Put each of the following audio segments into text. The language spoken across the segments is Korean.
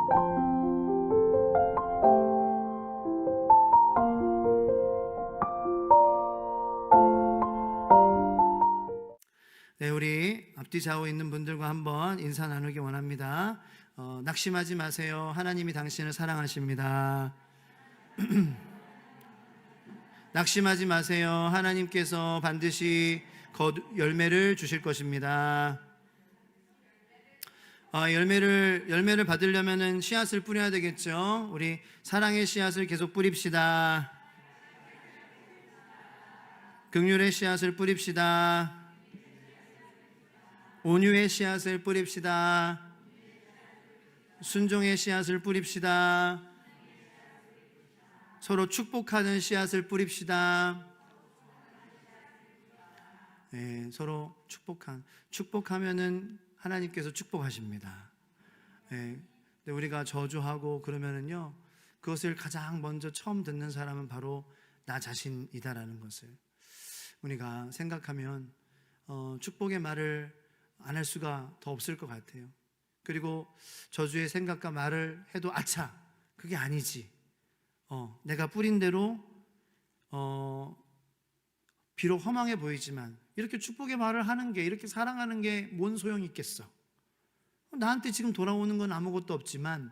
네, 우리 앞뒤 좌우 있는 분들과 한번 인사 나누기 원합니다. 낙심하지 마세요. 하나님이 당신을 사랑하십니다. 낙심하지 마세요. 하나님께서 반드시 열매를 주실 것입니다. 열매를 받으려면은 씨앗을 뿌려야 되겠죠. 우리 사랑의 씨앗을 계속 뿌립시다. 긍휼의 씨앗을 뿌립시다. 온유의 씨앗을 뿌립시다. 순종의 씨앗을 뿌립시다. 서로 축복하는 씨앗을 뿌립시다. 네, 서로 축복하면은 하나님께서 축복하십니다. 네, 근데 우리가 저주하고 그러면은요, 그것을 가장 먼저 처음 듣는 사람은 바로 나 자신이다라는 것을 우리가 생각하면 축복의 말을 안 할 수가 더 없을 것 같아요. 그리고 저주의 생각과 말을 해도 아차, 그게 아니지. 내가 뿌린 대로 비록 허망해 보이지만 이렇게 축복의 말을 하는 게, 이렇게 사랑하는 게 뭔 소용이 있겠어. 나한테 지금 돌아오는 건 아무것도 없지만,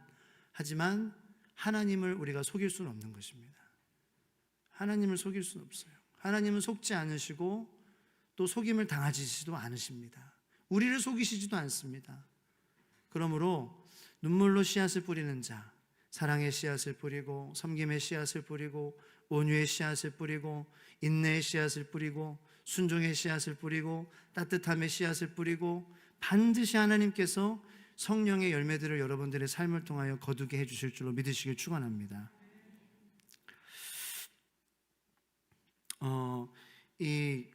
하지만 하나님을 우리가 속일 수는 없는 것입니다. 하나님을 속일 수는 없어요. 하나님은 속지 않으시고 또 속임을 당하시지도 않으십니다. 우리를 속이시지도 않습니다. 그러므로 눈물로 씨앗을 뿌리는 자, 사랑의 씨앗을 뿌리고 섬김의 씨앗을 뿌리고 온유의 씨앗을 뿌리고 인내의 씨앗을 뿌리고 순종의 씨앗을 뿌리고 따뜻함의 씨앗을 뿌리고 반드시 하나님께서 성령의 열매들을 여러분들의 삶을 통하여 거두게 해주실 줄로 믿으시길 축원합니다. 이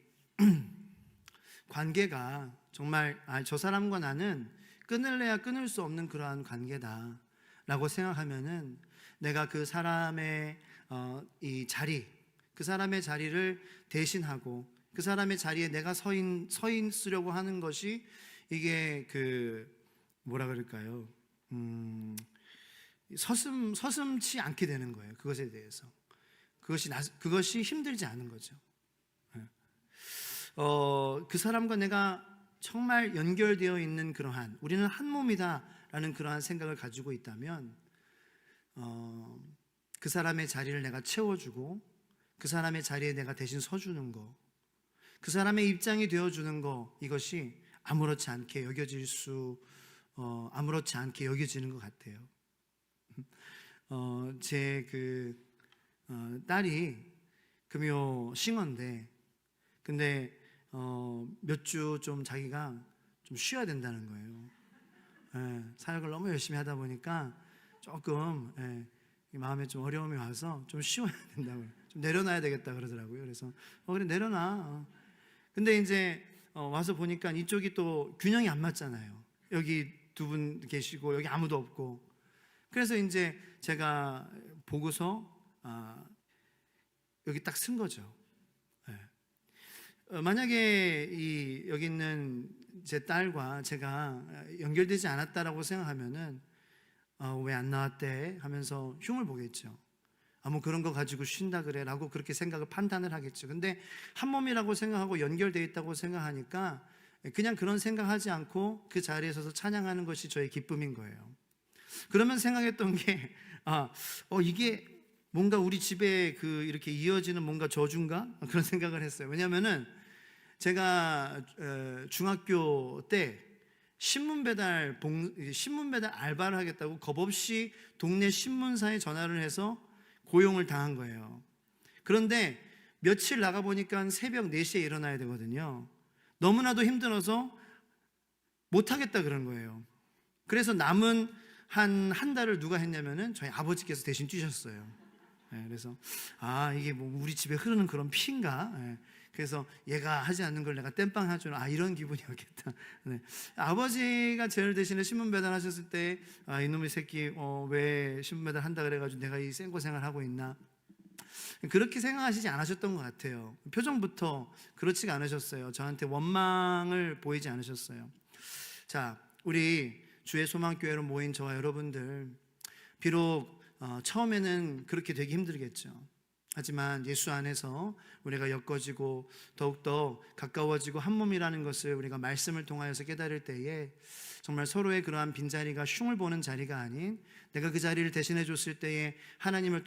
관계가 정말 저 사람과 나는 끊을래야 끊을 수 없는 그러한 관계다라고 생각하면은 내가 그 사람의 이 자리, 그 사람의 자리를 대신하고 그 사람의 자리에 내가 서 있으려고 하는 것이 이게 뭐라 그럴까요? 서슴지 않게 되는 거예요. 그것에 대해서 그것이 힘들지 않은 거죠. 그 사람과 내가 정말 연결되어 있는 그러한, 우리는 한 몸이다라는 그러한 생각을 가지고 있다면 그 사람의 자리를 내가 채워주고 그 사람의 자리에 내가 대신 서주는 거, 그 사람의 입장이 되어주는 거, 이것이 아무렇지 않게 여겨지는 것 같아요. 제 딸이 금요 싱어인데, 근데 몇 주 좀 자기가 좀 쉬어야 된다는 거예요. 사역을 너무 열심히 하다 보니까 조금 마음에 좀 어려움이 와서 좀 쉬어야 된다고요. 좀 내려놔야 되겠다 그러더라고요. 그래서 그래 내려놔. 근데 이제 와서 보니까 이쪽이 또 균형이 안 맞잖아요. 여기 두 분 계시고 여기 아무도 없고. 그래서 이제 제가 보고서 여기 딱 쓴 거죠. 만약에 여기 있는 제 딸과 제가 연결되지 않았다라고 생각하면은 왜 안 나왔대 하면서 흉을 보겠죠. 뭐 그런 거 가지고 쉰다 그래 라고 그렇게 판단을 하겠죠. 근데 한 몸이라고 생각하고 연결되어 있다고 생각하니까 그냥 그런 생각하지 않고 그 자리에 서서 찬양하는 것이 저의 기쁨인 거예요. 그러면 생각했던 게 이게 뭔가 우리 집에 이렇게 이어지는 뭔가 저주인가? 그런 생각을 했어요. 왜냐하면은 제가 중학교 때 신문 배달 알바를 하겠다고 겁없이 동네 신문사에 전화를 해서 고용을 당한 거예요. 그런데 며칠 나가보니까 새벽 4시에 일어나야 되거든요. 너무나도 힘들어서 못하겠다 그런 거예요. 그래서 남은 한 달을 누가 했냐면은 저희 아버지께서 대신 뛰셨어요. 그래서 이게 뭐 우리 집에 흐르는 그런 피인가? 그래서 얘가 하지 않는 걸 내가 땜빵 해주는 이런 기분이었겠다. 아버지가 저를 대신에 신문 배달하셨을 때 이놈의 새끼 왜 신문 배달 한다 그래가지고 내가 이 생고생을 하고 있나, 그렇게 생각하시지 않으셨던 것 같아요. 표정부터 그렇지가 않으셨어요. 저한테 원망을 보이지 않으셨어요. 자, 우리 주의 소망교회로 모인 저와 여러분들, 비록 처음에는 그렇게 되기 힘들겠죠. 하지만 예수 안에서 우리가 엮어지고 더욱더 가까워지고 한 몸이라는 것을 우리가 말씀을 통하여서 깨달을 때에 정말 서로의 그러한 빈자리가 흉을 보는 자리가 아닌, 내가 그 자리를 대신해 줬을 때에 하나님을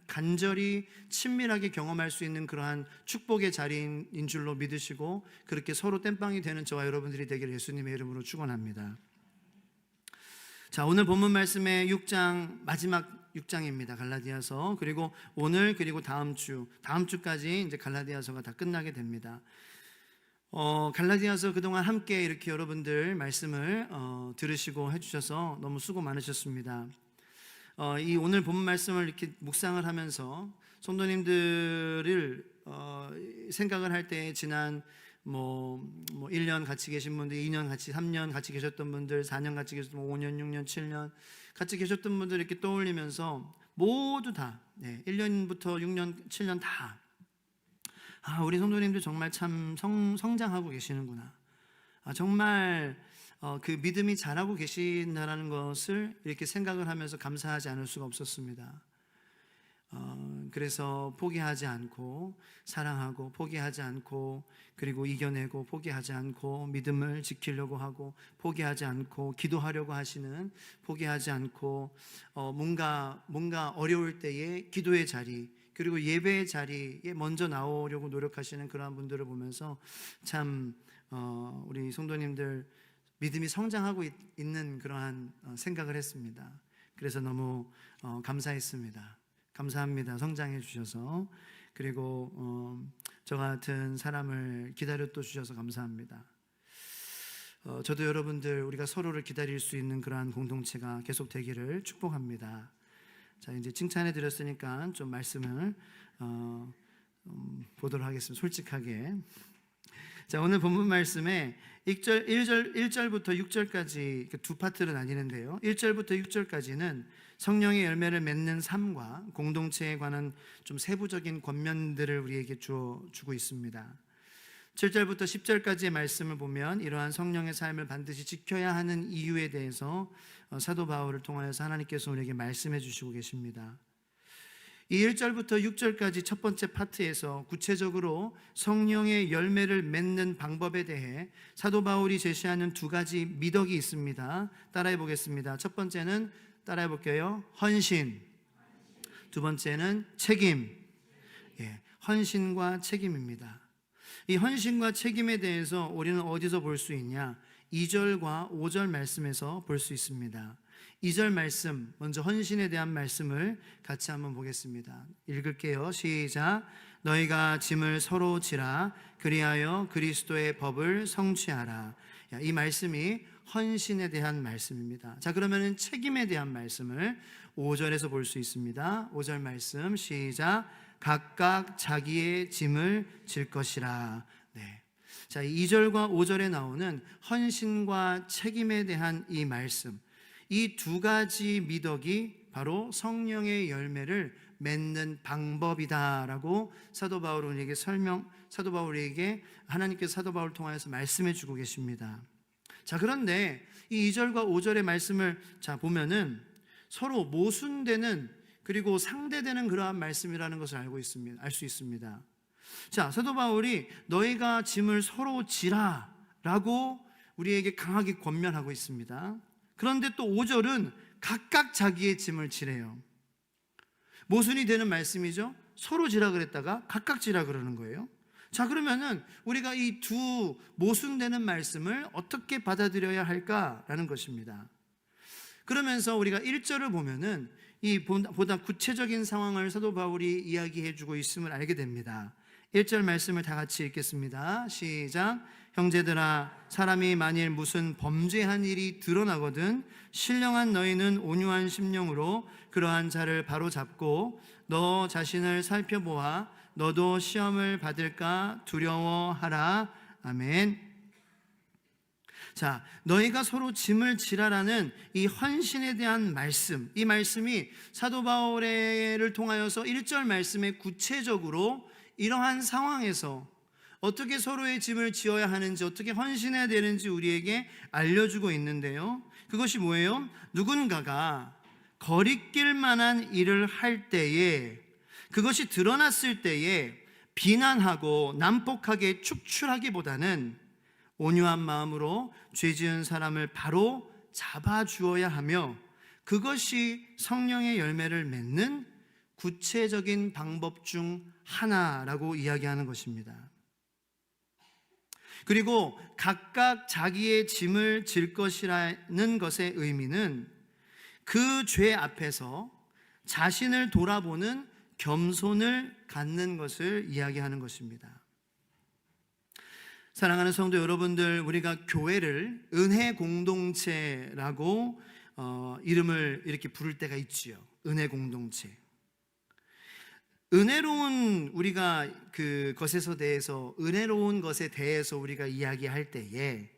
간절히 친밀하게 경험할 수 있는 그러한 축복의 자리인 줄로 믿으시고 그렇게 서로 땜빵이 되는 저와 여러분들이 되기를 예수님의 이름으로 축원합니다. 자, 오늘 본문 말씀의 6장 마지막 6장입니다. 갈라디아서. 그리고 오늘 그리고 다음 주까지 이제 갈라디아서가 다 끝나게 됩니다. 갈라디아서 그동안 함께 이렇게 여러분들 말씀을 들으시고 해주셔서 너무 수고 많으셨습니다. 이 오늘 본문 말씀을 이렇게 묵상을 하면서 성도님들을 생각을 할 때 지난 1년 같이 계신 분들, 2년 같이, 3년 같이 계셨던 분들, 4년 같이 계셨던 분들, 5년, 6년, 7년 같이 계셨던 분들 이렇게 떠올리면서 모두 다 1년부터 6년, 7년 다 우리 성도님들 정말 참 성장하고 계시는구나. 정말 그 믿음이 자라고 계신다라는 것을 이렇게 생각을 하면서 감사하지 않을 수가 없었습니다. 그래서 포기하지 않고 사랑하고 포기하지 않고 그리고 이겨내고 포기하지 않고 믿음을 지키려고 하고 포기하지 않고 기도하려고 하시는, 포기하지 않고 뭔가 어려울 때에 기도의 자리 그리고 예배의 자리에 먼저 나오려고 노력하시는 그러한 분들을 보면서 참 우리 성도님들 믿음이 성장하고 있는 그러한 생각을 했습니다. 그래서 너무 감사했습니다. 감사합니다. 성장해 주셔서. 그리고 저 같은 사람을 기다려 또 주셔서 감사합니다. 저도 여러분들 우리가 서로를 기다릴 수 있는 그러한 공동체가 계속 되기를 축복합니다. 자, 이제 칭찬해 드렸으니까 좀 말씀을 보도록 하겠습니다. 솔직하게. 자, 오늘 본문 말씀에 1절부터 6절까지 두 파트로 나뉘는데요. 1절부터 6절까지는 성령의 열매를 맺는 삶과 공동체에 관한 좀 세부적인 권면들을 우리에게 주고 있습니다. 7절부터 10절까지의 말씀을 보면 이러한 성령의 삶을 반드시 지켜야 하는 이유에 대해서 사도 바울을 통하여서 하나님께서 우리에게 말씀해 주시고 계십니다. 이 1절부터 6절까지 첫 번째 파트에서 구체적으로 성령의 열매를 맺는 방법에 대해 사도 바울이 제시하는 두 가지 미덕이 있습니다. 따라해 보겠습니다. 첫 번째는 따라해 볼게요. 헌신. 두 번째는 책임. 헌신과 책임입니다. 이 헌신과 책임에 대해서 우리는 어디서 볼 수 있냐? 2절과 5절 말씀에서 볼 수 있습니다. 2절 말씀, 먼저 헌신에 대한 말씀을 같이 한번 보겠습니다. 읽을게요. 시작. 너희가 짐을 서로 지라 그리하여 그리스도의 법을 성취하라. 이 말씀이 헌신에 대한 말씀입니다. 자, 그러면은 책임에 대한 말씀을 5절에서 볼 수 있습니다. 5절 말씀 시작. 각각 자기의 짐을 질 것이라. 자, 2절과 5절에 나오는 헌신과 책임에 대한 이 말씀, 이 두 가지 미덕이 바로 성령의 열매를 맺는 방법이다라고 사도 바울에게 하나님께서 사도 바울을 통하여서 말씀해 주고 계십니다. 자, 그런데 이 2절과 5절의 말씀을 보면은 서로 모순되는 그리고 상대되는 그러한 말씀이라는 것을 알 수 있습니다. 자, 사도 바울이 너희가 짐을 서로 지라라고 우리에게 강하게 권면하고 있습니다. 그런데 또 5절은 각각 자기의 짐을 지래요. 모순이 되는 말씀이죠. 서로 지라 그랬다가 각각 지라 그러는 거예요. 자, 그러면은 우리가 이 두 모순되는 말씀을 어떻게 받아들여야 할까라는 것입니다. 그러면서 우리가 1절을 보면은 이 보다 구체적인 상황을 사도 바울이 이야기해 주고 있음을 알게 됩니다. 1절 말씀을 다 같이 읽겠습니다. 시작. 형제들아, 사람이 만일 무슨 범죄한 일이 드러나거든 신령한 너희는 온유한 심령으로 그러한 자를 바로잡고 너 자신을 살펴보아 너도 시험을 받을까 두려워하라. 아멘. 자, 너희가 서로 짐을 지라라는 이 헌신에 대한 말씀, 이 말씀이 사도 바울을 통하여서 1절 말씀에 구체적으로 이러한 상황에서 어떻게 서로의 짐을 지어야 하는지, 어떻게 헌신해야 되는지 우리에게 알려주고 있는데요. 그것이 뭐예요? 누군가가 거리낄 만한 일을 할 때에, 그것이 드러났을 때에 비난하고 난폭하게 축출하기보다는 온유한 마음으로 죄 지은 사람을 바로 잡아주어야 하며, 그것이 성령의 열매를 맺는 구체적인 방법 중 하나라고 이야기하는 것입니다. 그리고 각각 자기의 짐을 질 것이라는 것의 의미는 그 죄 앞에서 자신을 돌아보는 겸손을 갖는 것을 이야기하는 것입니다. 사랑하는 성도 여러분들, 우리가 교회를 은혜 공동체라고 이름을 이렇게 부를 때가 있지요. 은혜 공동체. 은혜로운 우리가 그것에서 대해서, 은혜로운 것에 대해서 우리가 이야기할 때에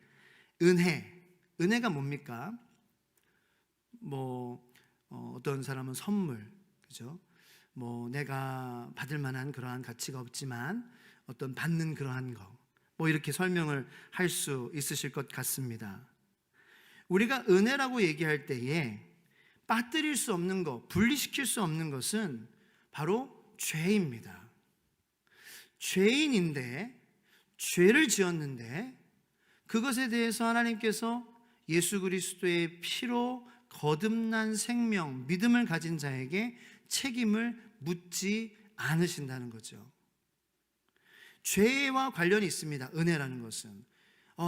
은혜가 뭡니까? 어떤 사람은 선물, 그죠? 내가 받을 만한 그러한 가치가 없지만 어떤 받는 그러한 거, 이렇게 설명을 할 수 있으실 것 같습니다. 우리가 은혜라고 얘기할 때에 빠뜨릴 수 없는 것, 분리시킬 수 없는 것은 바로 죄입니다. 죄인인데, 죄를 지었는데 그것에 대해서 하나님께서 예수 그리스도의 피로 거듭난 생명, 믿음을 가진 자에게 책임을 묻지 않으신다는 거죠. 죄와 관련이 있습니다. 은혜라는 것은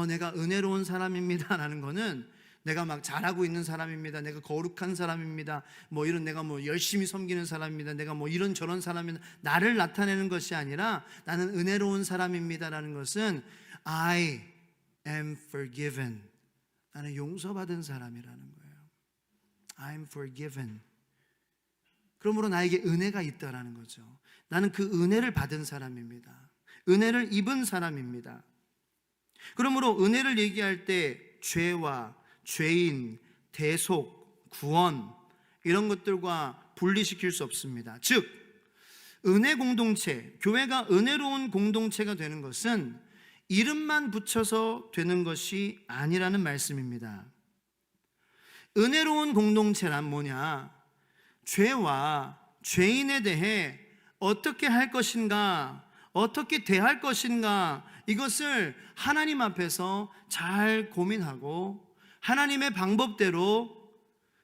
내가 은혜로운 사람입니다 라는 거는 내가 막 잘하고 있는 사람입니다, 내가 거룩한 사람입니다, 이런 내가 열심히 섬기는 사람입니다, 내가 이런 저런 사람입니다, 나를 나타내는 것이 아니라 나는 은혜로운 사람입니다 라는 것은 I am forgiven, 나는 용서받은 사람이라는 거예요. I am forgiven. 그러므로 나에게 은혜가 있다라는 거죠. 나는 그 은혜를 받은 사람입니다. 은혜를 입은 사람입니다. 그러므로 은혜를 얘기할 때 죄와 죄인, 대속, 구원 이런 것들과 분리시킬 수 없습니다. 즉 은혜 공동체, 교회가 은혜로운 공동체가 되는 것은 이름만 붙여서 되는 것이 아니라는 말씀입니다. 은혜로운 공동체란 뭐냐? 죄와 죄인에 대해 어떻게 할 것인가, 어떻게 대할 것인가, 이것을 하나님 앞에서 잘 고민하고 하나님의 방법대로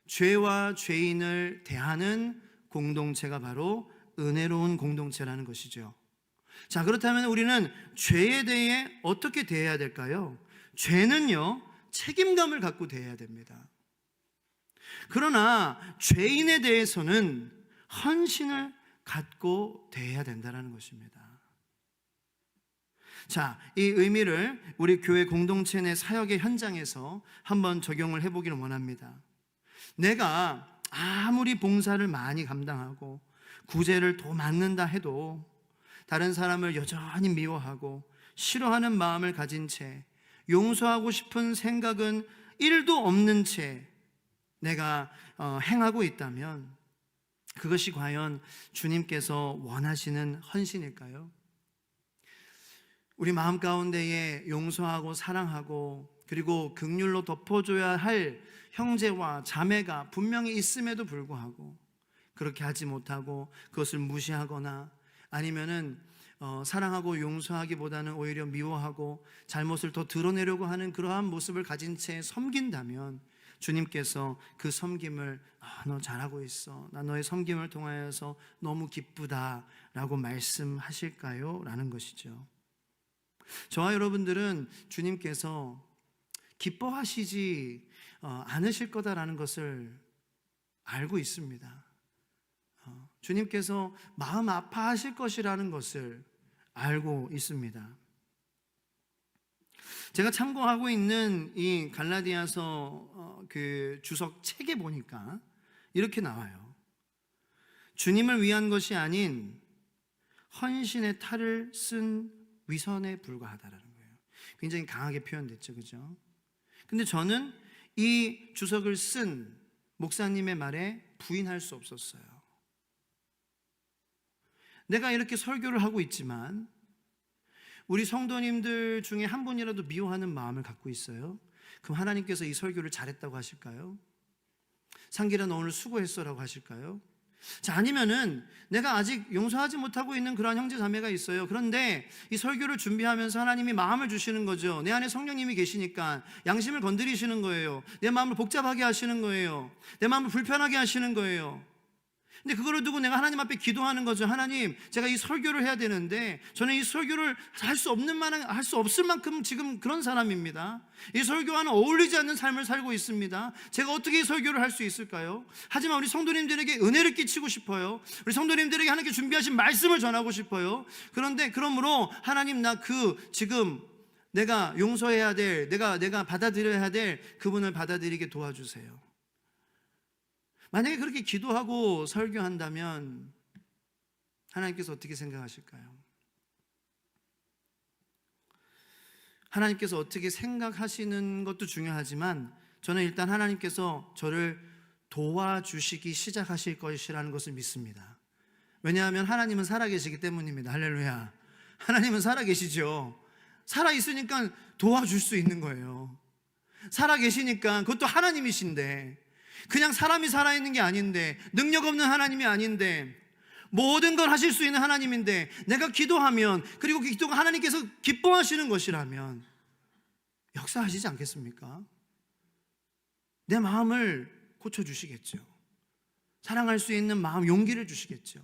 죄와 죄인을 대하는 공동체가 바로 은혜로운 공동체라는 것이죠. 자, 그렇다면 우리는 죄에 대해 어떻게 대해야 될까요? 죄는요, 책임감을 갖고 대해야 됩니다. 그러나 죄인에 대해서는 헌신을 갖고 대해야 된다는 것입니다. 자, 이 의미를 우리 교회 공동체 내 사역의 현장에서 한번 적용을 해보기를 원합니다. 내가 아무리 봉사를 많이 감당하고 구제를 더 맡는다 해도 다른 사람을 여전히 미워하고 싫어하는 마음을 가진 채 용서하고 싶은 생각은 1도 없는 채 내가 행하고 있다면 그것이 과연 주님께서 원하시는 헌신일까요? 우리 마음 가운데에 용서하고 사랑하고 그리고 긍휼로 덮어줘야 할 형제와 자매가 분명히 있음에도 불구하고 그렇게 하지 못하고 그것을 무시하거나 아니면은 사랑하고 용서하기보다는 오히려 미워하고 잘못을 더 드러내려고 하는 그러한 모습을 가진 채 섬긴다면 주님께서 그 섬김을 너 잘하고 있어, 나 너의 섬김을 통하여서 너무 기쁘다 라고 말씀하실까요? 라는 것이죠. 저와 여러분들은 주님께서 기뻐하시지 않으실 거다라는 것을 알고 있습니다. 주님께서 마음 아파하실 것이라는 것을 알고 있습니다. 제가 참고하고 있는 이 갈라디아서 그 주석 책에 보니까 이렇게 나와요. 주님을 위한 것이 아닌 헌신의 탈을 쓴 위선에 불과하다라는 거예요. 굉장히 강하게 표현됐죠, 그죠? 근데 저는 이 주석을 쓴 목사님의 말에 부인할 수 없었어요. 내가 이렇게 설교를 하고 있지만 우리 성도님들 중에 한 분이라도 미워하는 마음을 갖고 있어요. 그럼 하나님께서 이 설교를 잘했다고 하실까요? 상길아 너 오늘 수고했어라고 하실까요? 자, 아니면은 내가 아직 용서하지 못하고 있는 그러한 형제 자매가 있어요. 그런데 이 설교를 준비하면서 하나님이 마음을 주시는 거죠. 내 안에 성령님이 계시니까 양심을 건드리시는 거예요. 내 마음을 복잡하게 하시는 거예요. 내 마음을 불편하게 하시는 거예요. 근데 그거를 두고 내가 하나님 앞에 기도하는 거죠. 하나님, 제가 이 설교를 해야 되는데 저는 이 설교를 할 수 없을 만큼 지금 그런 사람입니다. 이 설교와는 어울리지 않는 삶을 살고 있습니다. 제가 어떻게 이 설교를 할 수 있을까요? 하지만 우리 성도님들에게 은혜를 끼치고 싶어요. 우리 성도님들에게 하나님께 준비하신 말씀을 전하고 싶어요. 그런데 그러므로 하나님, 나 지금 내가 용서해야 될, 내가 받아들여야 될 그분을 받아들이게 도와주세요. 만약에 그렇게 기도하고 설교한다면 하나님께서 어떻게 생각하실까요? 하나님께서 어떻게 생각하시는 것도 중요하지만 저는 일단 하나님께서 저를 도와주시기 시작하실 것이라는 것을 믿습니다. 왜냐하면 하나님은 살아계시기 때문입니다. 할렐루야. 하나님은 살아계시죠. 살아있으니까 도와줄 수 있는 거예요. 살아계시니까, 그것도 하나님이신데, 그냥 사람이 살아있는 게 아닌데, 능력 없는 하나님이 아닌데, 모든 걸 하실 수 있는 하나님인데, 내가 기도하면, 그리고 그 기도가 하나님께서 기뻐하시는 것이라면 역사하시지 않겠습니까? 내 마음을 고쳐주시겠죠. 사랑할 수 있는 마음, 용기를 주시겠죠.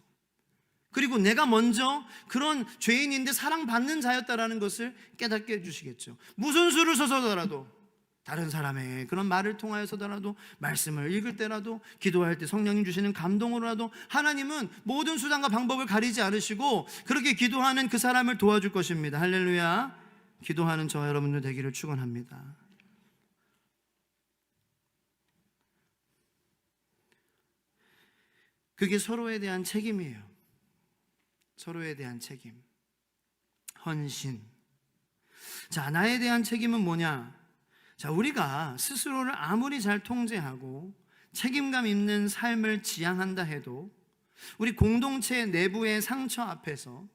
그리고 내가 먼저 그런 죄인인데 사랑받는 자였다라는 것을 깨닫게 해주시겠죠. 무슨 수를 서서더라도, 다른 사람의 그런 말을 통하여서더라도, 말씀을 읽을 때라도, 기도할 때 성령님 주시는 감동으로라도 하나님은 모든 수단과 방법을 가리지 않으시고 그렇게 기도하는 그 사람을 도와줄 것입니다. 할렐루야. 기도하는 저와 여러분들 되기를 축원합니다. 그게 서로에 대한 책임이에요. 서로에 대한 책임, 헌신. 자, 나에 대한 책임은 뭐냐? 자, 우리가 스스로를 아무리 잘 통제하고 책임감 있는 삶을 지향한다 해도 우리 공동체 내부의 상처 앞에서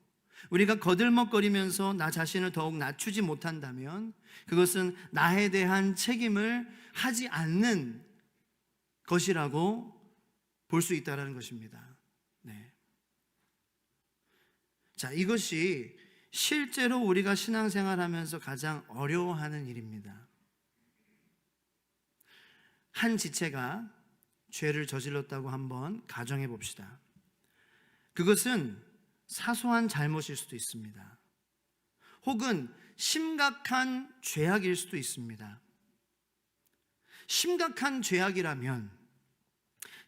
우리가 거들먹거리면서 나 자신을 더욱 낮추지 못한다면 그것은 나에 대한 책임을 하지 않는 것이라고 볼 수 있다는 것입니다. 네. 자, 이것이 실제로 우리가 신앙생활하면서 가장 어려워하는 일입니다. 한 지체가 죄를 저질렀다고 한번 가정해 봅시다. 그것은 사소한 잘못일 수도 있습니다. 혹은 심각한 죄악일 수도 있습니다. 심각한 죄악이라면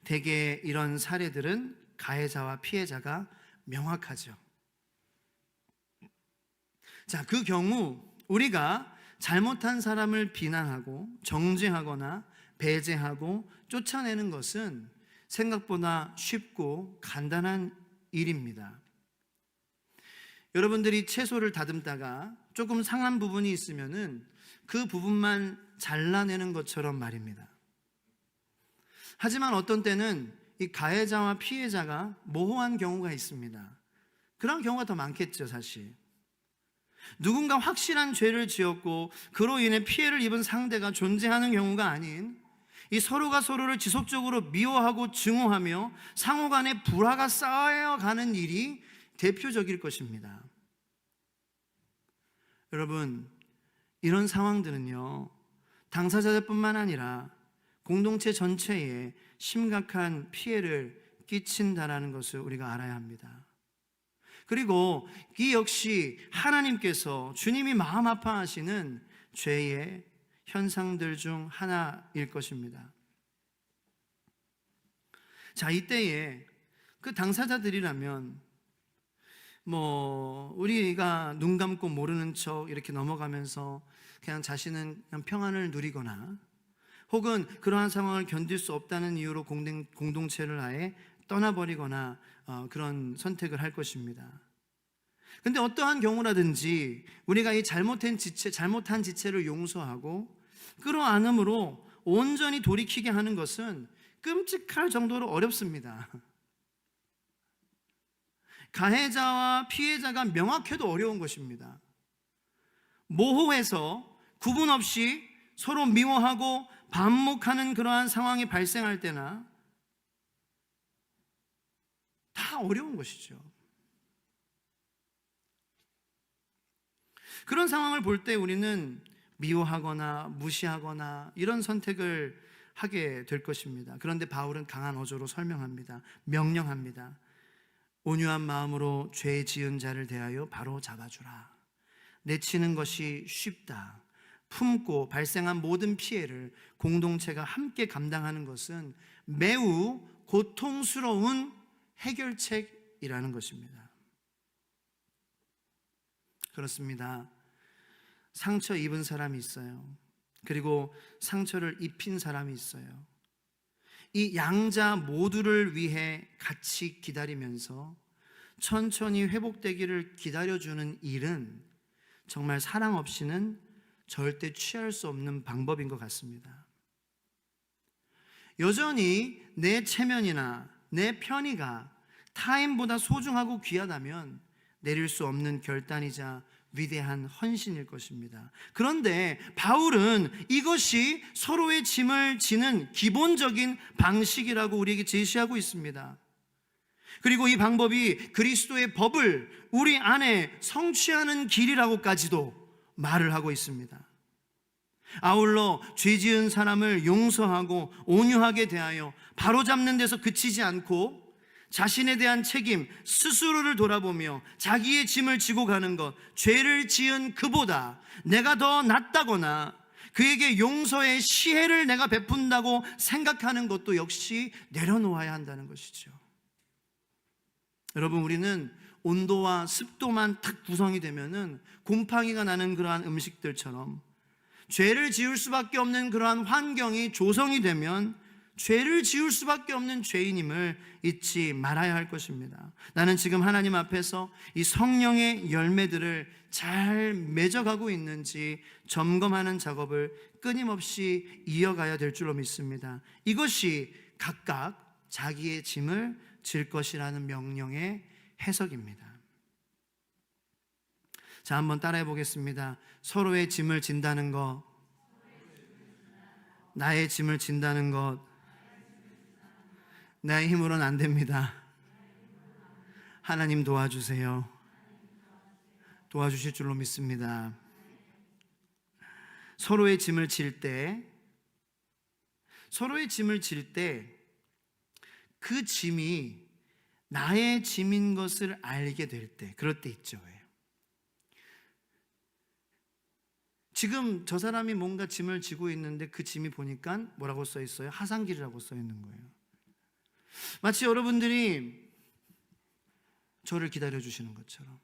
대개 이런 사례들은 가해자와 피해자가 명확하죠. 자, 그 경우 우리가 잘못한 사람을 비난하고 정죄하거나 배제하고 쫓아내는 것은 생각보다 쉽고 간단한 일입니다. 여러분들이 채소를 다듬다가 조금 상한 부분이 있으면은 그 부분만 잘라내는 것처럼 말입니다. 하지만 어떤 때는 이 가해자와 피해자가 모호한 경우가 있습니다. 그런 경우가 더 많겠죠, 사실. 누군가 확실한 죄를 지었고 그로 인해 피해를 입은 상대가 존재하는 경우가 아닌 이 서로가 서로를 지속적으로 미워하고 증오하며 상호 간의 불화가 쌓여가는 일이 대표적일 것입니다. 여러분, 이런 상황들은요, 당사자들뿐만 아니라 공동체 전체에 심각한 피해를 끼친다라는 것을 우리가 알아야 합니다. 그리고 이 역시 하나님께서, 주님이 마음 아파하시는 죄의 현상들 중 하나일 것입니다. 자, 이때에 그 당사자들이라면 우리가 눈 감고 모르는 척 이렇게 넘어가면서 그냥 자신은 그냥 평안을 누리거나 혹은 그러한 상황을 견딜 수 없다는 이유로 공동체를 아예 떠나버리거나 그런 선택을 할 것입니다. 근데 어떠한 경우라든지 우리가 이 잘못한 지체를 용서하고 끌어안음으로 온전히 돌이키게 하는 것은 끔찍할 정도로 어렵습니다. 가해자와 피해자가 명확해도 어려운 것입니다. 모호해서 구분 없이 서로 미워하고 반목하는 그러한 상황이 발생할 때나 다 어려운 것이죠. 그런 상황을 볼 때 우리는 미워하거나 무시하거나 이런 선택을 하게 될 것입니다. 그런데 바울은 강한 어조로 설명합니다. 명령합니다. 온유한 마음으로 죄 지은 자를 대하여 바로 잡아주라. 내치는 것이 쉽다. 품고 발생한 모든 피해를 공동체가 함께 감당하는 것은 매우 고통스러운 해결책이라는 것입니다. 그렇습니다. 상처 입은 사람이 있어요. 그리고 상처를 입힌 사람이 있어요. 이 양자 모두를 위해 같이 기다리면서 천천히 회복되기를 기다려주는 일은 정말 사랑 없이는 절대 취할 수 없는 방법인 것 같습니다. 여전히 내 체면이나 내 편의가 타인보다 소중하고 귀하다면 내릴 수 없는 결단이자 위대한 헌신일 것입니다. 그런데 바울은 이것이 서로의 짐을 지는 기본적인 방식이라고 우리에게 제시하고 있습니다. 그리고 이 방법이 그리스도의 법을 우리 안에 성취하는 길이라고까지도 말을 하고 있습니다. 아울러 죄 지은 사람을 용서하고 온유하게 대하여 바로잡는 데서 그치지 않고 자신에 대한 책임, 스스로를 돌아보며 자기의 짐을 지고 가는 것, 죄를 지은 그보다 내가 더 낫다거나 그에게 용서의 시혜를 내가 베푼다고 생각하는 것도 역시 내려놓아야 한다는 것이죠. 여러분, 우리는 온도와 습도만 탁 구성이 되면은 곰팡이가 나는 그러한 음식들처럼 죄를 지을 수밖에 없는 그러한 환경이 조성이 되면 죄를 지을 수밖에 없는 죄인임을 잊지 말아야 할 것입니다. 나는 지금 하나님 앞에서 이 성령의 열매들을 잘 맺어가고 있는지 점검하는 작업을 끊임없이 이어가야 될 줄로 믿습니다. 이것이 각각 자기의 짐을 질 것이라는 명령의 해석입니다. 자, 한번 따라해 보겠습니다. 서로의 짐을 진다는 것, 나의 짐을 진다는 것, 나의 힘으로는 안 됩니다. 하나님 도와주세요. 도와주실 줄로 믿습니다. 서로의 짐을 질 때 그 짐이 나의 짐인 것을 알게 될 때, 그럴 때 있죠. 지금 저 사람이 뭔가 짐을 지고 있는데 그 짐이 보니까 뭐라고 써 있어요? 하상길이라고 써 있는 거예요. 마치 여러분들이 저를 기다려 주시는 것처럼,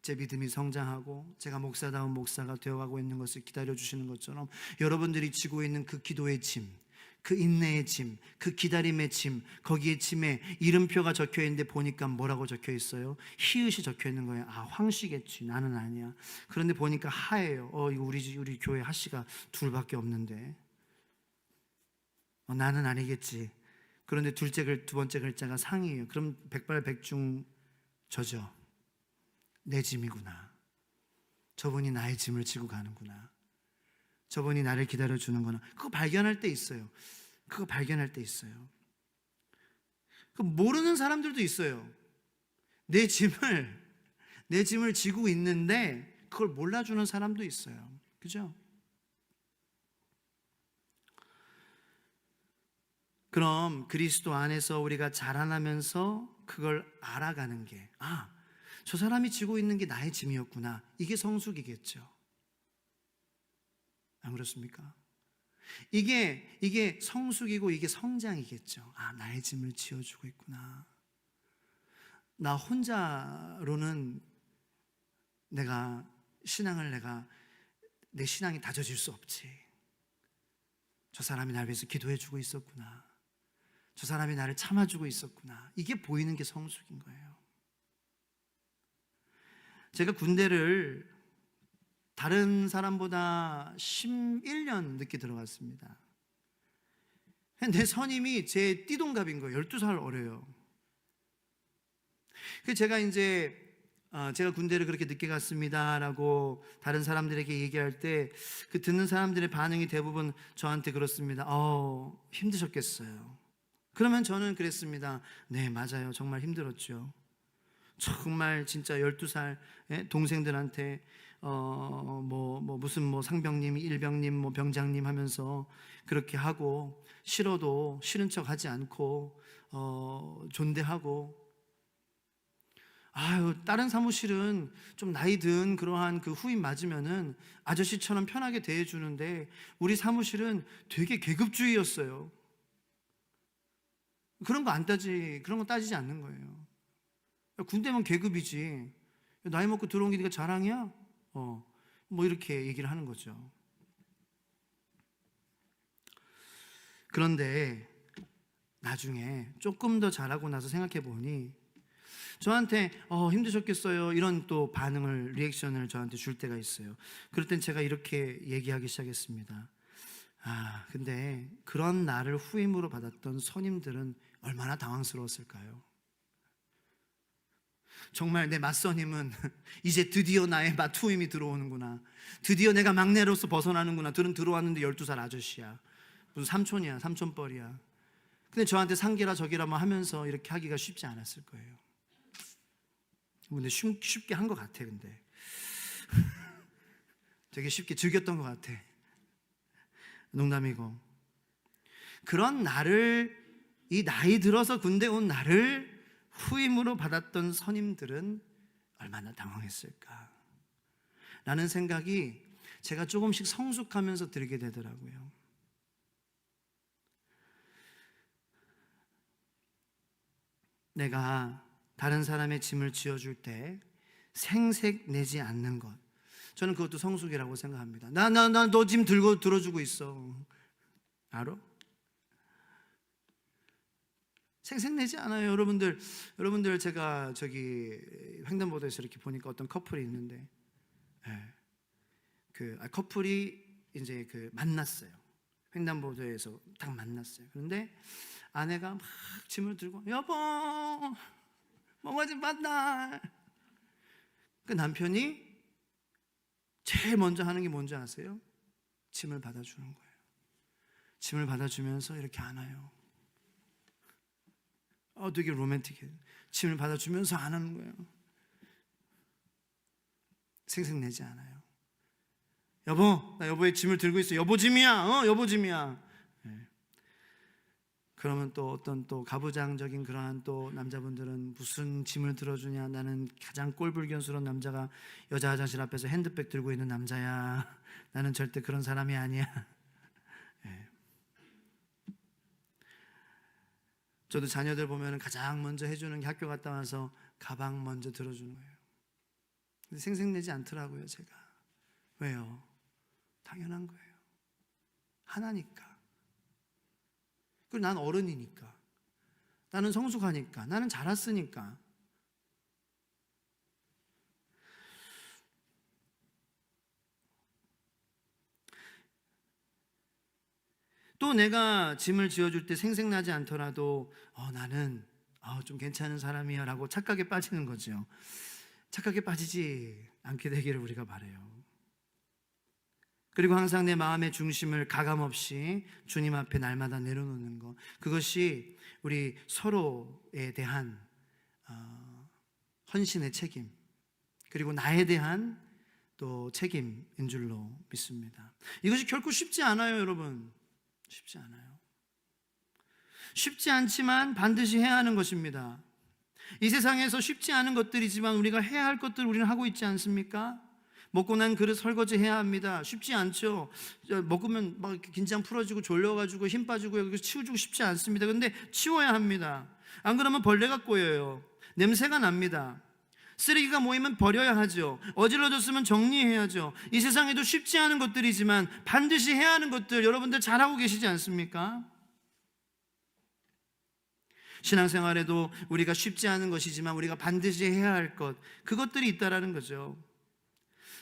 제 믿음이 성장하고 제가 목사다운 목사가 되어가고 있는 것을 기다려 주시는 것처럼 여러분들이 지고 있는 그 기도의 짐, 그 인내의 짐, 그 기다림의 짐, 거기에 짐에 이름표가 적혀 있는데 보니까 뭐라고 적혀 있어요? 히읗이 적혀 있는 거예요. 아, 황씨겠지. 나는 아니야. 그런데 보니까 하예요. 이거 우리 교회 하씨가 둘밖에 없는데. 나는 아니겠지. 그런데 두 번째 글자가 상이에요. 그럼 백발백중 저죠. 내 짐이구나. 저분이 나의 짐을 지고 가는구나. 저분이 나를 기다려주는구나. 그거 발견할 때 있어요. 모르는 사람들도 있어요. 내 짐을 지고 있는데 그걸 몰라주는 사람도 있어요. 그죠? 그럼 그리스도 안에서 우리가 자라나면서 그걸 알아가는 게, 저 사람이 지고 있는 게 나의 짐이었구나. 이게 성숙이겠죠. 안 그렇습니까? 이게 성숙이고 이게 성장이겠죠. 나의 짐을 지어주고 있구나. 나 혼자로는 내 신앙이 다져질 수 없지. 저 사람이 나를 위해서 기도해주고 있었구나. 저 사람이 나를 참아주고 있었구나. 이게 보이는 게 성숙인 거예요. 제가 군대를 다른 사람보다 11년 늦게 들어갔습니다. 내 선임이 제 띠동갑인 거예요. 12살 어려요. 그래서 제가 이제 제가 군대를 그렇게 늦게 갔습니다라고 다른 사람들에게 얘기할 때 그 듣는 사람들의 반응이 대부분 저한테 그렇습니다. 힘드셨겠어요. 그러면 저는 그랬습니다. 네, 맞아요. 정말 힘들었죠. 정말 진짜 12살 동생들한테 무슨 상병님, 일병님, 병장님 하면서 그렇게 하고, 싫어도 싫은 척 하지 않고 존대하고. 다른 사무실은 좀 나이 든 그러한 그 후임 맞으면은 아저씨처럼 편하게 대해주는데 우리 사무실은 되게 계급주의였어요. 그런 거 따지지 않는 거예요. 군대면 계급이지. 나이 먹고 들어온 게 네가 자랑이야? 이렇게 얘기를 하는 거죠. 그런데 나중에 조금 더 자라고 나서 생각해 보니 저한테 힘드셨겠어요, 이런 또 반응을, 리액션을 저한테 줄 때가 있어요. 그럴 땐 제가 이렇게 얘기하기 시작했습니다. 근데 그런 나를 후임으로 받았던 선임들은 얼마나 당황스러웠을까요? 정말 내 맞선임은 이제 드디어 나의 맞후임이 들어오는구나, 드디어 내가 막내로서 벗어나는구나. 들어왔는데 12살 아저씨야, 무슨 삼촌이야, 삼촌뻘이야. 근데 저한테 상기라 저기라 하면서 이렇게 하기가 쉽지 않았을 거예요. 근데 쉽게 한 것 같아. 근데 되게 쉽게 즐겼던 것 같아. 농담이고. 그런 나를, 이 나이 들어서 군대 온 나를 후임으로 받았던 선임들은 얼마나 당황했을까 라는 생각이 제가 조금씩 성숙하면서 들게 되더라고요. 내가 다른 사람의 짐을 지어줄 때 생색 내지 않는 것, 저는 그것도 성숙이라고 생각합니다. 너 짐 들어주고 있어, 알아? 생색 내지 않아요. 여러분들 제가 저기 횡단보도에서 이렇게 보니까 어떤 커플이 있는데, 커플이 이제 만났어요. 횡단보도에서 딱 만났어요. 그런데 아내가 막 짐을 들고, 여보 뭐가 좀 받나. 그 남편이 제일 먼저 하는 게 뭔지 아세요? 짐을 받아주는 거예요. 짐을 받아주면서 이렇게 안아요. 되게 로맨틱해. 짐을 받아주면서 안하는 거예요. 생색내지 않아요. 여보, 나 여보의 짐을 들고 있어. 여보 짐이야. 여보 짐이야. 그러면 또 어떤 또 가부장적인 그러한 또 남자분들은 무슨 짐을 들어주냐, 나는 가장 꼴불견스러운 남자가 여자 화장실 앞에서 핸드백 들고 있는 남자야, 나는 절대 그런 사람이 아니야. 저도 자녀들 보면 가장 먼저 해주는 게 학교 갔다 와서 가방 먼저 들어주는 거예요. 근데 생색내지 않더라고요, 제가. 왜요? 당연한 거예요. 하나니까. 그리고 난 어른이니까, 나는 성숙하니까, 나는 자랐으니까. 또 내가 짐을 지어줄 때 생색나지 않더라도 나는 좀 괜찮은 사람이야 라고 착각에 빠지는 거죠. 착각에 빠지지 않게 되기를 우리가 바라요. 그리고 항상 내 마음의 중심을 가감없이 주님 앞에 날마다 내려놓는 것, 그것이 우리 서로에 대한 헌신의 책임, 그리고 나에 대한 또 책임인 줄로 믿습니다. 이것이 결코 쉽지 않아요, 여러분. 쉽지 않아요. 쉽지 않지만 반드시 해야 하는 것입니다. 이 세상에서 쉽지 않은 것들이지만 우리가 해야 할 것들을 우리는 하고 있지 않습니까? 먹고 난 그릇 설거지 해야 합니다. 쉽지 않죠. 먹으면 막 긴장 풀어지고 졸려가지고 힘 빠지고 여기 치워주고 쉽지 않습니다. 그런데 치워야 합니다. 안 그러면 벌레가 꼬여요. 냄새가 납니다. 쓰레기가 모이면 버려야 하죠. 어질러졌으면 정리해야죠. 이 세상에도 쉽지 않은 것들이지만 반드시 해야 하는 것들, 여러분들 잘하고 계시지 않습니까? 신앙생활에도 우리가 쉽지 않은 것이지만 우리가 반드시 해야 할 것, 그것들이 있다라는 거죠.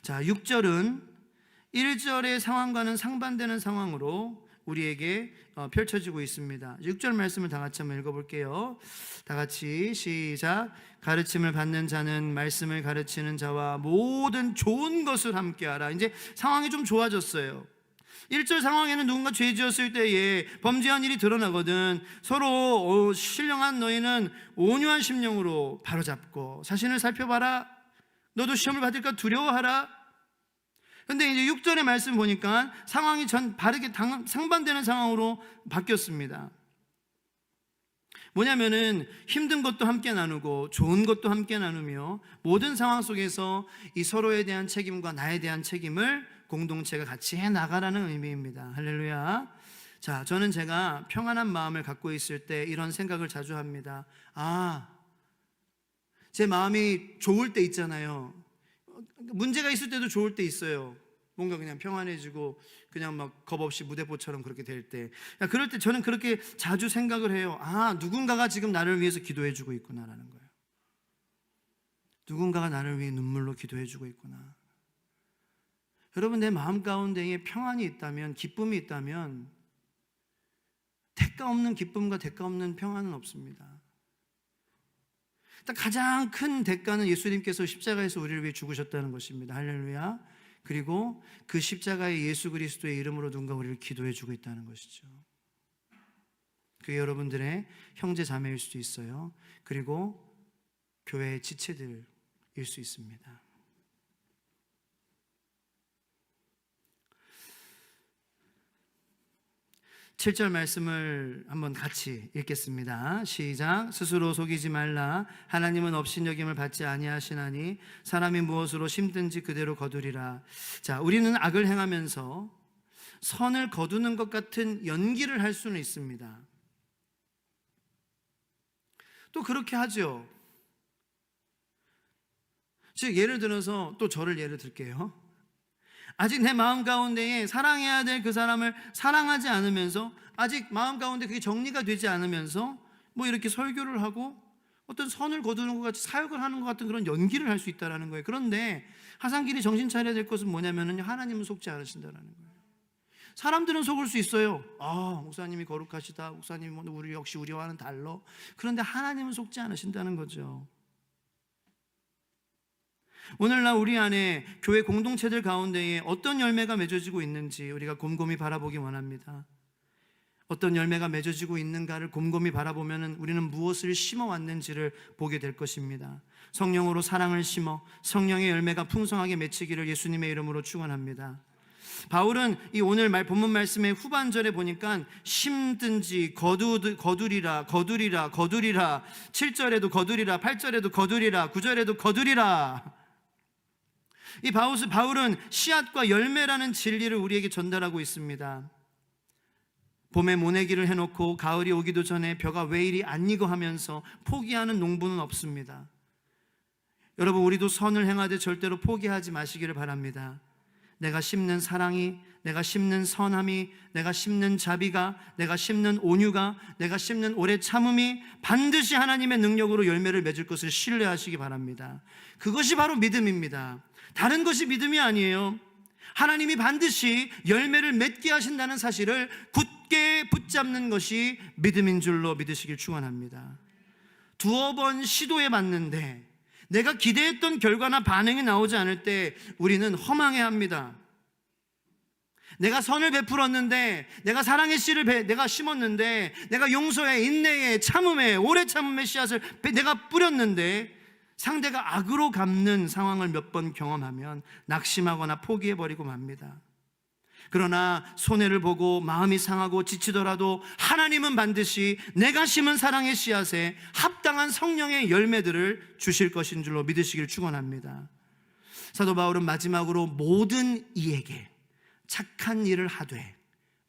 자, 6절은 1절의 상황과는 상반되는 상황으로 우리에게 펼쳐지고 있습니다. 6절 말씀을 다 같이 한번 읽어볼게요. 다 같이 시작. 가르침을 받는 자는 말씀을 가르치는 자와 모든 좋은 것을 함께하라. 이제 상황이 좀 좋아졌어요. 1절 상황에는 누군가 죄 지었을 때에 범죄한 일이 드러나거든. 서로 신령한 너희는 온유한 심령으로 바로잡고 자신을 살펴봐라. 너도 시험을 받을까 두려워하라. 그런데 이제 6절의 말씀 보니까 상황이 바르게 상반되는 상황으로 바뀌었습니다. 뭐냐면은 힘든 것도 함께 나누고 좋은 것도 함께 나누며 모든 상황 속에서 이 서로에 대한 책임과 나에 대한 책임을 공동체가 같이 해나가라는 의미입니다. 할렐루야. 자, 저는 제가 평안한 마음을 갖고 있을 때 이런 생각을 자주 합니다. 제 마음이 좋을 때 있잖아요. 문제가 있을 때도 좋을 때 있어요. 뭔가 그냥 평안해지고 그냥 막 겁없이 무대포처럼 그렇게 될 때, 그럴 때 저는 그렇게 자주 생각을 해요. 누군가가 지금 나를 위해서 기도해주고 있구나라는 거예요. 누군가가 나를 위해 눈물로 기도해주고 있구나. 여러분, 내 마음 가운데에 평안이 있다면, 기쁨이 있다면 대가 없는 기쁨과 대가 없는 평안은 없습니다. 일단 가장 큰 대가는 예수님께서 십자가에서 우리를 위해 죽으셨다는 것입니다. 할렐루야. 그리고 그 십자가의 예수 그리스도의 이름으로 누군가 우리를 기도해 주고 있다는 것이죠. 그게 여러분들의 형제 자매일 수도 있어요. 그리고 교회의 지체들일 수 있습니다. 칠 절 말씀을 한번 같이 읽겠습니다. 시작. 스스로 속이지 말라. 하나님은 업신여김을 받지 아니하시나니 사람이 무엇으로 심든지 그대로 거두리라. 자, 우리는 악을 행하면서 선을 거두는 것 같은 연기를 할 수는 있습니다. 또 그렇게 하죠. 즉, 예를 들어서 또 저를 예를 들게요. 아직 내 마음 가운데에 사랑해야 될 그 사람을 사랑하지 않으면서, 아직 마음 가운데 그게 정리가 되지 않으면서 뭐 이렇게 설교를 하고 어떤 선을 거두는 것 같이 사역을 하는 것 같은 그런 연기를 할 수 있다는 거예요. 그런데 하산길이 정신 차려야 될 것은 뭐냐면요, 하나님은 속지 않으신다는 거예요. 사람들은 속을 수 있어요. 목사님이 거룩하시다, 목사님 우리 역시 우리와는 달라. 그런데 하나님은 속지 않으신다는 거죠. 오늘날 우리 안에 교회 공동체들 가운데에 어떤 열매가 맺어지고 있는지 우리가 곰곰이 바라보기 원합니다. 어떤 열매가 맺어지고 있는가를 곰곰이 바라보면 우리는 무엇을 심어왔는지를 보게 될 것입니다. 성령으로 사랑을 심어 성령의 열매가 풍성하게 맺히기를 예수님의 이름으로 축원합니다. 바울은 이 오늘 본문 말씀의 후반절에 보니까 심든지 거두리라 7절에도 거두리라, 8절에도 거두리라, 9절에도 거두리라. 이 바울은 씨앗과 열매라는 진리를 우리에게 전달하고 있습니다. 봄에 모내기를 해놓고 가을이 오기도 전에 벼가 왜 이리 안 익어 하면서 포기하는 농부는 없습니다. 여러분, 우리도 선을 행하되 절대로 포기하지 마시기를 바랍니다. 내가 심는 사랑이, 내가 심는 선함이, 내가 심는 자비가, 내가 심는 온유가, 내가 심는 오래 참음이 반드시 하나님의 능력으로 열매를 맺을 것을 신뢰하시기 바랍니다. 그것이 바로 믿음입니다. 다른 것이 믿음이 아니에요. 하나님이 반드시 열매를 맺게 하신다는 사실을 굳게 붙잡는 것이 믿음인 줄로 믿으시길 축원합니다. 두어 번 시도해 봤는데 내가 기대했던 결과나 반응이 나오지 않을 때 우리는 허망해합니다. 내가 선을 베풀었는데, 내가 사랑의 씨를 내가 심었는데, 내가 용서에, 인내에, 참음에, 오래 참음의 씨앗을 내가 뿌렸는데 상대가 악으로 갚는 상황을 몇 번 경험하면 낙심하거나 포기해버리고 맙니다. 그러나 손해를 보고 마음이 상하고 지치더라도 하나님은 반드시 내가 심은 사랑의 씨앗에 합당한 성령의 열매들을 주실 것인 줄로 믿으시길 축원합니다. 사도 바울은 마지막으로 모든 이에게 착한 일을 하되,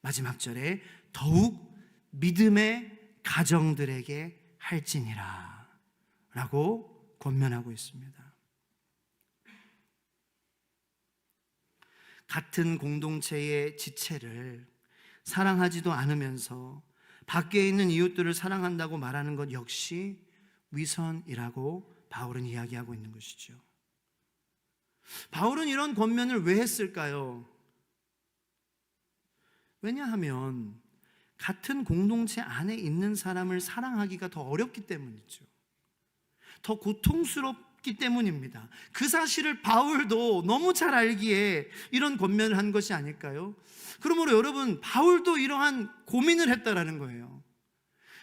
마지막 절에 더욱 믿음의 가정들에게 할지니라 라고 권면하고 있습니다. 같은 공동체의 지체를 사랑하지도 않으면서 밖에 있는 이웃들을 사랑한다고 말하는 것 역시 위선이라고 바울은 이야기하고 있는 것이죠. 바울은 이런 권면을 왜 했을까요? 왜냐하면 같은 공동체 안에 있는 사람을 사랑하기가 더 어렵기 때문이죠. 더 고통스럽기 때문입니다. 그 사실을 바울도 너무 잘 알기에 이런 권면을 한 것이 아닐까요? 그러므로 여러분, 바울도 이러한 고민을 했다라는 거예요.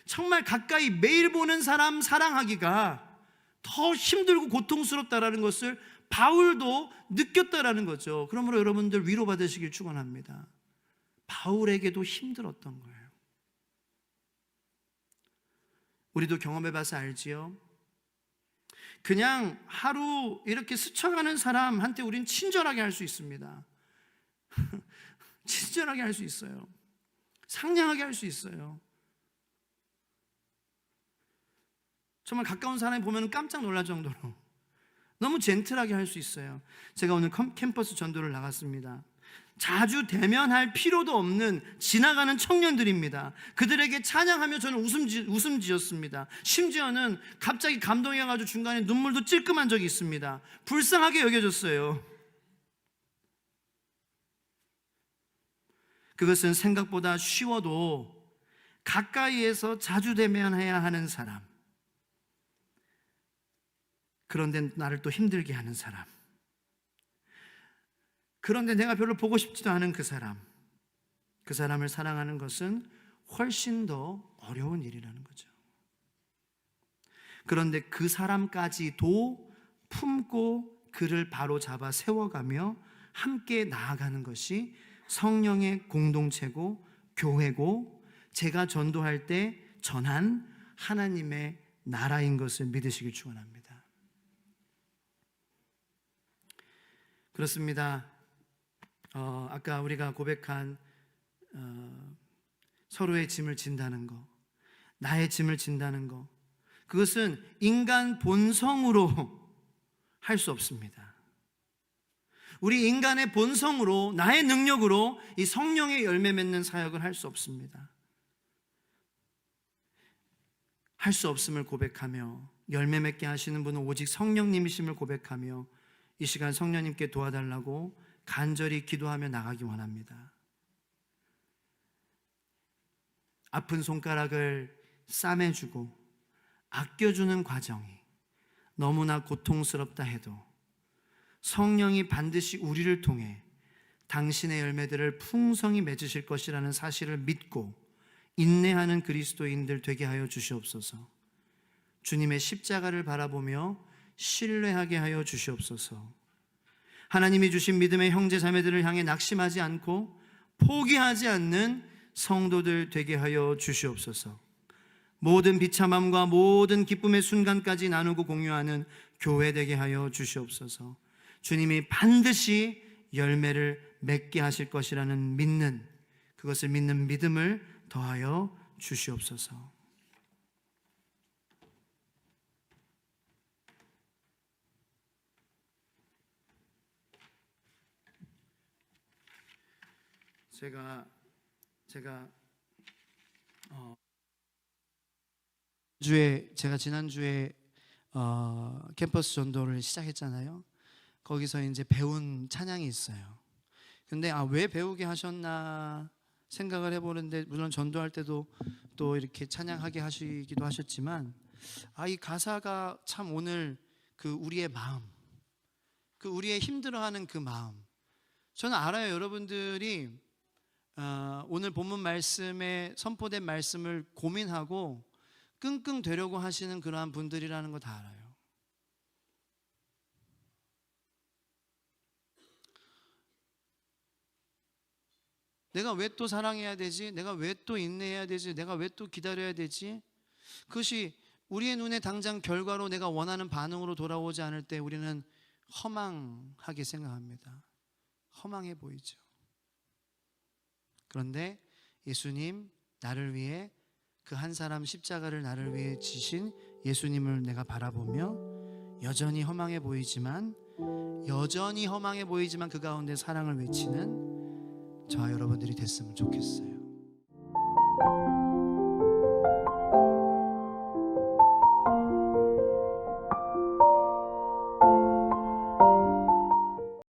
정말 가까이 매일 보는 사람 사랑하기가 더 힘들고 고통스럽다라는 것을 바울도 느꼈다라는 거죠. 그러므로 여러분들 위로받으시길 축원합니다. 바울에게도 힘들었던 거예요. 우리도 경험해봐서 알지요. 그냥 하루 이렇게 스쳐가는 사람한테 우린 친절하게 할 수 있습니다. 친절하게 할 수 있어요. 상냥하게 할 수 있어요. 정말 가까운 사람이 보면 깜짝 놀랄 정도로 너무 젠틀하게 할 수 있어요. 제가 오늘 캠퍼스 전도를 나갔습니다. 자주 대면할 필요도 없는 지나가는 청년들입니다. 그들에게 찬양하며 저는 웃음 지었습니다. 심지어는 갑자기 감동이 와가지고 중간에 눈물도 찔끔한 적이 있습니다. 불쌍하게 여겨졌어요. 그것은 생각보다 쉬워도 가까이에서 자주 대면해야 하는 사람, 그런데 나를 또 힘들게 하는 사람, 그런데 내가 별로 보고 싶지도 않은 그 사람을 사랑하는 것은 훨씬 더 어려운 일이라는 거죠. 그런데 그 사람까지도 품고 그를 바로 잡아 세워가며 함께 나아가는 것이 성령의 공동체고 교회고 제가 전도할 때 전한 하나님의 나라인 것을 믿으시길 축원합니다. 그렇습니다. 아까 우리가 고백한 서로의 짐을 진다는 거, 나의 짐을 진다는 거, 그것은 인간 본성으로 할 수 없습니다. 우리 인간의 본성으로, 나의 능력으로 이 성령의 열매 맺는 사역을 할 수 없습니다. 할 수 없음을 고백하며 열매 맺게 하시는 분은 오직 성령님이심을 고백하며 이 시간 성령님께 도와달라고 간절히 기도하며 나가기 원합니다. 아픈 손가락을 싸매주고 아껴주는 과정이 너무나 고통스럽다 해도 성령이 반드시 우리를 통해 당신의 열매들을 풍성히 맺으실 것이라는 사실을 믿고 인내하는 그리스도인들 되게 하여 주시옵소서. 주님의 십자가를 바라보며 신뢰하게 하여 주시옵소서. 하나님이 주신 믿음의 형제 자매들을 향해 낙심하지 않고 포기하지 않는 성도들 되게 하여 주시옵소서. 모든 비참함과 모든 기쁨의 순간까지 나누고 공유하는 교회 되게 하여 주시옵소서. 주님이 반드시 열매를 맺게 하실 것이라는 그것을 믿는 믿음을 더하여 주시옵소서. 제가 지난주에 캠퍼스 전도를 시작했잖아요. 거기서 이제 배운 찬양이 있어요. 근데 왜 배우게 하셨나 생각을 해보는데, 물론 전도할 때도 또 이렇게 찬양하게 하시기도 하셨지만 이 가사가 참 오늘 그 우리의 마음, 그 우리의 힘들어하는 그 마음, 저는 알아요. 여러분들이 오늘 본문 말씀에 선포된 말씀을 고민하고 끙끙 되려고 하시는 그러한 분들이라는 거 다 알아요. 내가 왜 또 사랑해야 되지? 내가 왜 또 인내해야 되지? 내가 왜 또 기다려야 되지? 그것이 우리의 눈에 당장 결과로 내가 원하는 반응으로 돌아오지 않을 때 우리는 허망하게 생각합니다. 허망해 보이죠. 그런데 예수님, 나를 위해 그 한 사람 십자가를 나를 위해 지신 예수님을 내가 바라보며 여전히 허망해 보이지만 그 가운데 사랑을 외치는 저와 여러분들이 됐으면 좋겠어요.